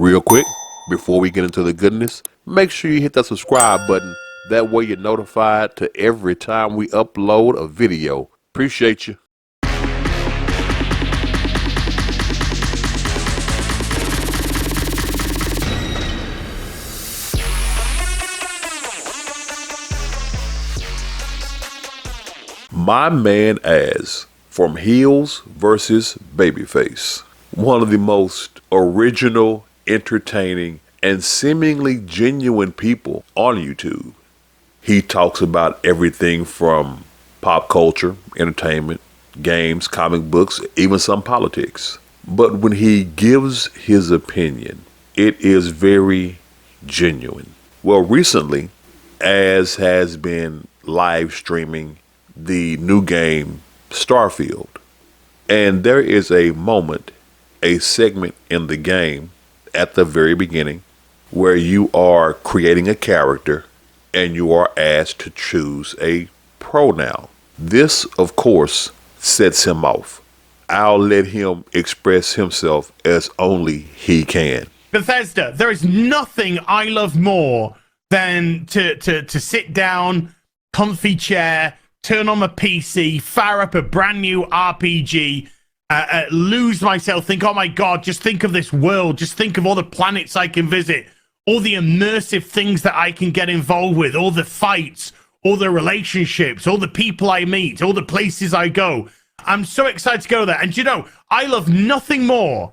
Real quick, before we get into the goodness, make sure you hit that subscribe button. That way you're notified to every time we upload a video. Appreciate you. My man Az from Heels vs. Babyface. One of the most original, entertaining, and seemingly genuine people on YouTube. He talks about everything from pop culture, entertainment, games, comic books, even some politics. But when he gives his opinion, it is very genuine. Well, recently, Az has been live streaming the new game Starfield. And there is a moment, a segment in the game at the very beginning where you are creating a character and you are asked to choose a pronoun. This, of course, sets him off. I'll let him express himself as only he can. Bethesda, there is nothing I love more than to sit down, comfy chair, turn on my PC, fire up a brand new RPG, lose myself, think, oh my God, just think of this world, just think of all the planets I can visit, all the immersive things that I can get involved with, all the fights, all the relationships, all the people I meet, all the places I go. I'm so excited to go there. And you know, I love nothing more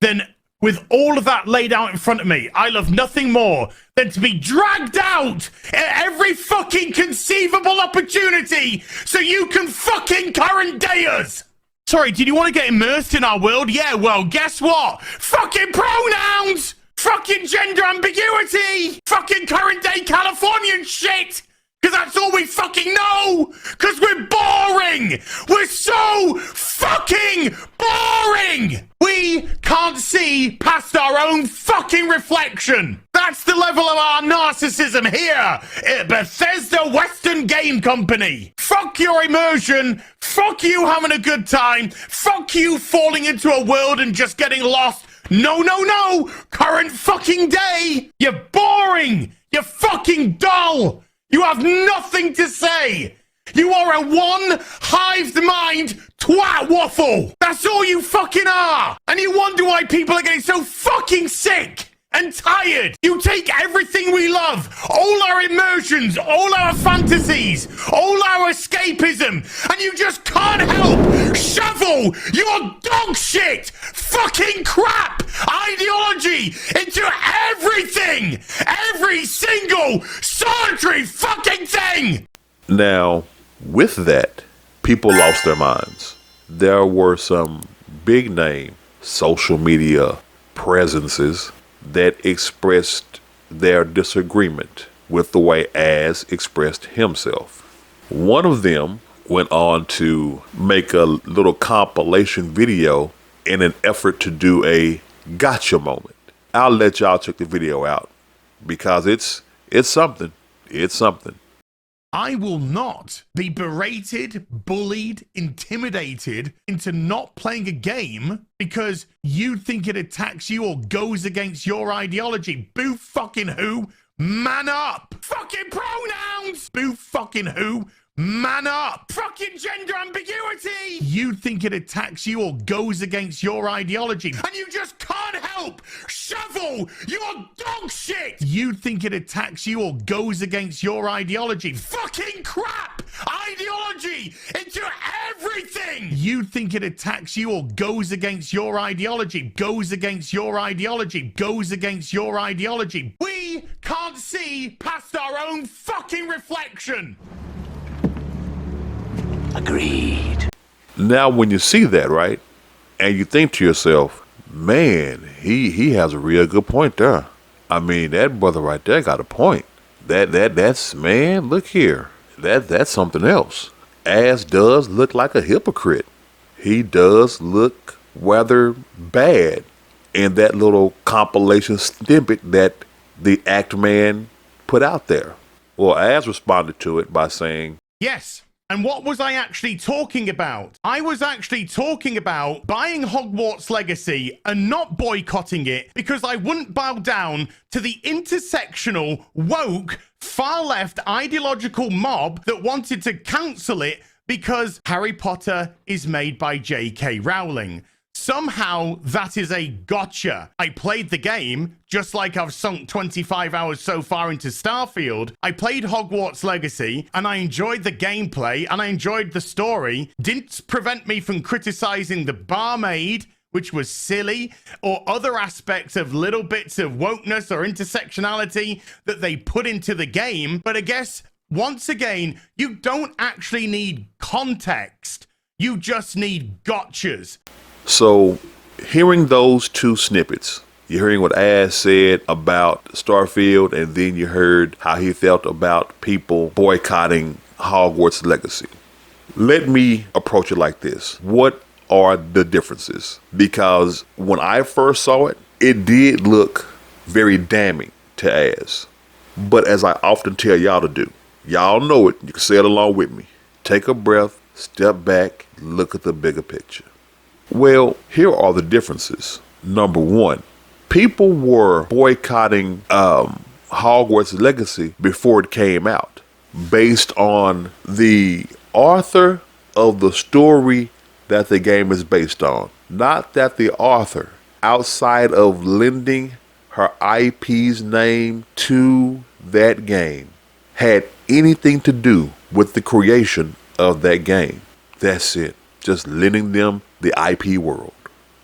than, with all of that laid out in front of me, I love nothing more than to be dragged out at every fucking conceivable opportunity so you can fucking current day us. Sorry, did you want to get immersed in our world? Yeah, well, guess what? Fucking pronouns! Fucking gender ambiguity! Fucking current day Californian shit! Because that's all we fucking know! Because we're boring! We're so fucking boring! We can't see past our own fucking reflection! That's the level of our narcissism here at Bethesda Western Game Company! Fuck your immersion! Fuck you having a good time! Fuck you falling into a world and just getting lost! No, no, no! Current fucking day! You're boring! You're fucking dull! You have nothing to say! You are a one-hived mind twat waffle! That's all you fucking are! And you wonder why people are getting so fucking sick and tired! You take everything we love, all our immersions, all our fantasies, all our escapism, and you just can't help shovel your dog shit, fucking crap ideology into everything! Every single solitary fucking thing! Now, with that, people lost their minds. There were some big name social media presences that expressed their disagreement with the way Az expressed himself. One of them went on to make a little compilation video in an effort to do a gotcha moment. I'll let y'all check the video out because it's something. It's something. I will not be berated, bullied, intimidated into not playing a game because you think it attacks you or goes against your ideology. Boo fucking who? Man up! Fucking pronouns! Boo fucking who? Man up! Fucking gender ambiguity! You think it attacks you or goes against your ideology, and you just can't help shovel your dog shit! You think it attacks you or goes against your ideology. Fucking crap ideology into everything! You think it attacks you or goes against your ideology, goes against your ideology, goes against your ideology. We can't see past our own fucking reflection! Agreed. Now, when you see that, right, and you think to yourself, man, he has a real good point there. I mean, that brother right there got a point. That's man, look here. That's something else. Az does look like a hypocrite. He does look rather bad in that little compilation snippet that the act man put out there. Well, Az responded to it by saying, Yes, And what was I actually talking about? I was actually talking about buying Hogwarts Legacy and not boycotting it because I wouldn't bow down to the intersectional, woke, far-left ideological mob that wanted to cancel it because Harry Potter is made by J.K. Rowling. Somehow that is a gotcha. I played the game, just like I've sunk 25 hours so far into Starfield. I played Hogwarts Legacy, and I enjoyed the gameplay, and I enjoyed the story. Didn't prevent me from criticizing the barmaid, which was silly, or other aspects of little bits of wokeness or intersectionality that they put into the game. But I guess, once again, you don't actually need context. You just need gotchas. So, hearing those two snippets, you're hearing what Az said about Starfield, and then you heard how he felt about people boycotting Hogwarts Legacy. Let me approach it like this. What are the differences? Because when I first saw it, it did look very damning to Az. But as I often tell y'all to do, y'all know it, you can say it along with me. Take a breath, step back, look at the bigger picture. Well, here are the differences. Number one, people were boycotting Hogwarts Legacy before it came out, based on the author of the story that the game is based on. Not that the author, outside of lending her IP's name to that game, had anything to do with the creation of that game. That's it. Just lending them the IP world.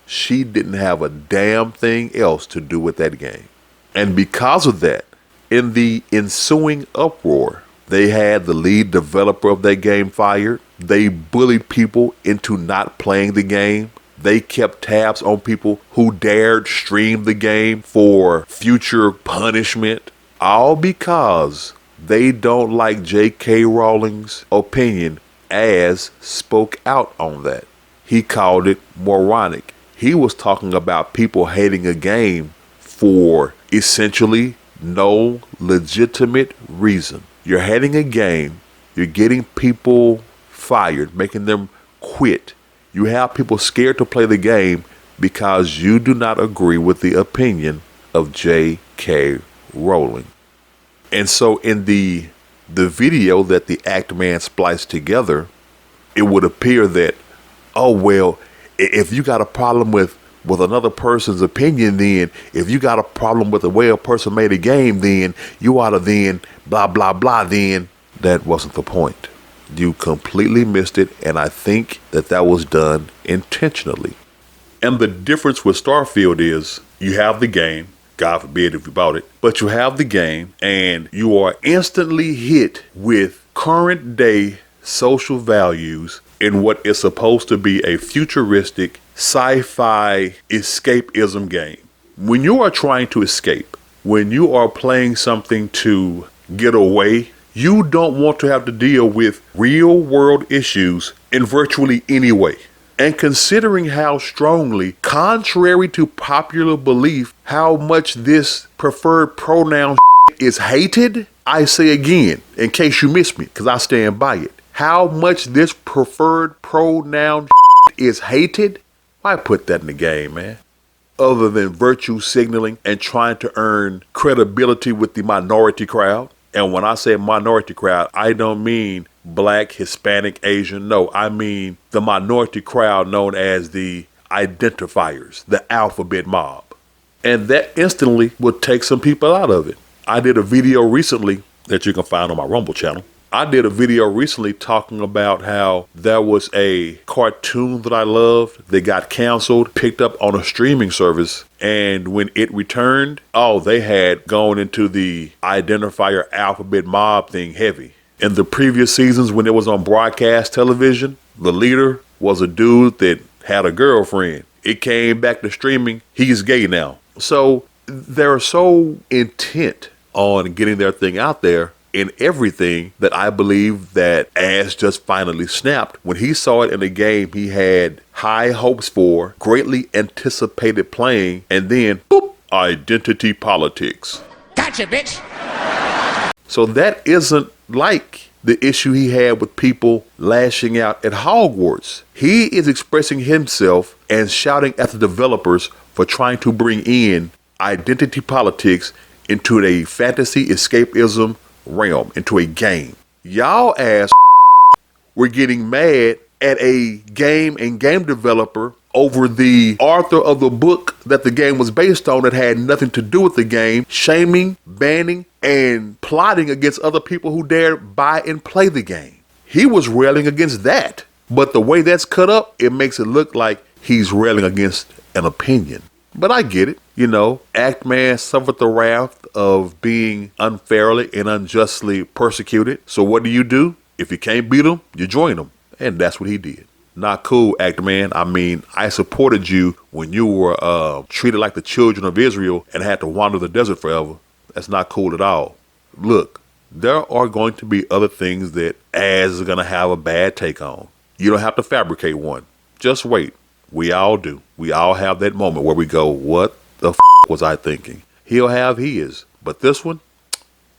She didn't have a damn thing else to do with that game. And because of that, in the ensuing uproar, they had the lead developer of that game fired. They bullied people into not playing the game. They kept tabs on people who dared stream the game for future punishment. All because they don't like J.K. Rowling's opinion. Az spoke out on that. He called it moronic. He was talking about people hating a game for essentially no legitimate reason. You're hating a game, you're getting people fired, making them quit. You have people scared to play the game because you do not agree with the opinion of J.K. Rowling. And so in the video that the Act Man spliced together, it would appear that, oh, well, if you got a problem with another person's opinion, then if you got a problem with the way a person made a game, then you ought to then blah, blah, blah, then. That wasn't the point. You completely missed it, and I think that was done intentionally. And the difference with Starfield is you have the game, God forbid if you bought it, but you have the game and you are instantly hit with current day social values in what is supposed to be a futuristic sci-fi escapism game. When you are trying to escape, when you are playing something to get away, you don't want to have to deal with real world issues in virtually any way. And considering how strongly, contrary to popular belief, how much this preferred pronoun is hated, I say again, in case you missed me, because I stand by it, how much this preferred pronoun is hated, why put that in the game, man? Other than virtue signaling and trying to earn credibility with the minority crowd. And when I say minority crowd, I don't mean Black, Hispanic, Asian. No, I mean the minority crowd known as the identifiers, the alphabet mob. And that instantly would take some people out of it. I did a video recently that you can find on my Rumble channel. I did a video recently talking about how there was a cartoon that I loved that got canceled, picked up on a streaming service, and when it returned, they had gone into the identifier alphabet mob thing heavy. In the previous seasons when it was on broadcast television, the leader was a dude that had a girlfriend. It came back to streaming, he's gay now. So they're so intent on getting their thing out there in everything that I believe that Az just finally snapped when he saw it in a game he had high hopes for, greatly anticipated playing, and then, boop, identity politics. Gotcha, bitch! So that isn't like the issue he had with people lashing out at Hogwarts. He is expressing himself and shouting at the developers for trying to bring in identity politics into a fantasy escapism realm, into a game. Y'all ass were getting mad at a game and game developer over the author of the book that the game was based on that had nothing to do with the game, shaming, banning, and plotting against other people who dared buy and play the game. He was railing against that. But the way that's cut up, it makes it look like he's railing against an opinion. But I get it. You know, Act-Man suffered the wrath of being unfairly and unjustly persecuted. So what do? If you can't beat him, you join him. And that's what he did. Not cool, Act-Man. I mean, I supported you when you were treated like the children of Israel and had to wander the desert forever. That's not cool at all. Look, there are going to be other things that Az is going to have a bad take on. You don't have to fabricate one. Just wait. We all do. We all have that moment where we go, what the was I thinking? He'll have his. But this one,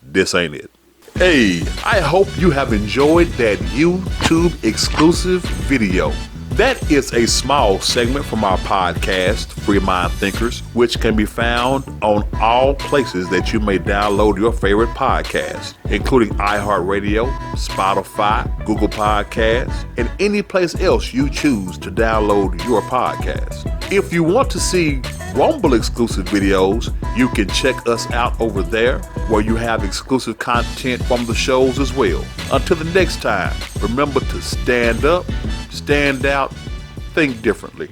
this ain't it. Hey, I hope you have enjoyed that YouTube exclusive video. That is a small segment from our podcast, Free Mind Thinkers, which can be found on all places that you may download your favorite podcast, including iHeartRadio, Spotify, Google Podcasts, and any place else you choose to download your podcast. If you want to see Rumble exclusive videos, you can check us out over there, where you have exclusive content from the shows as well. Until the next time, remember to stand up, stand out, think differently.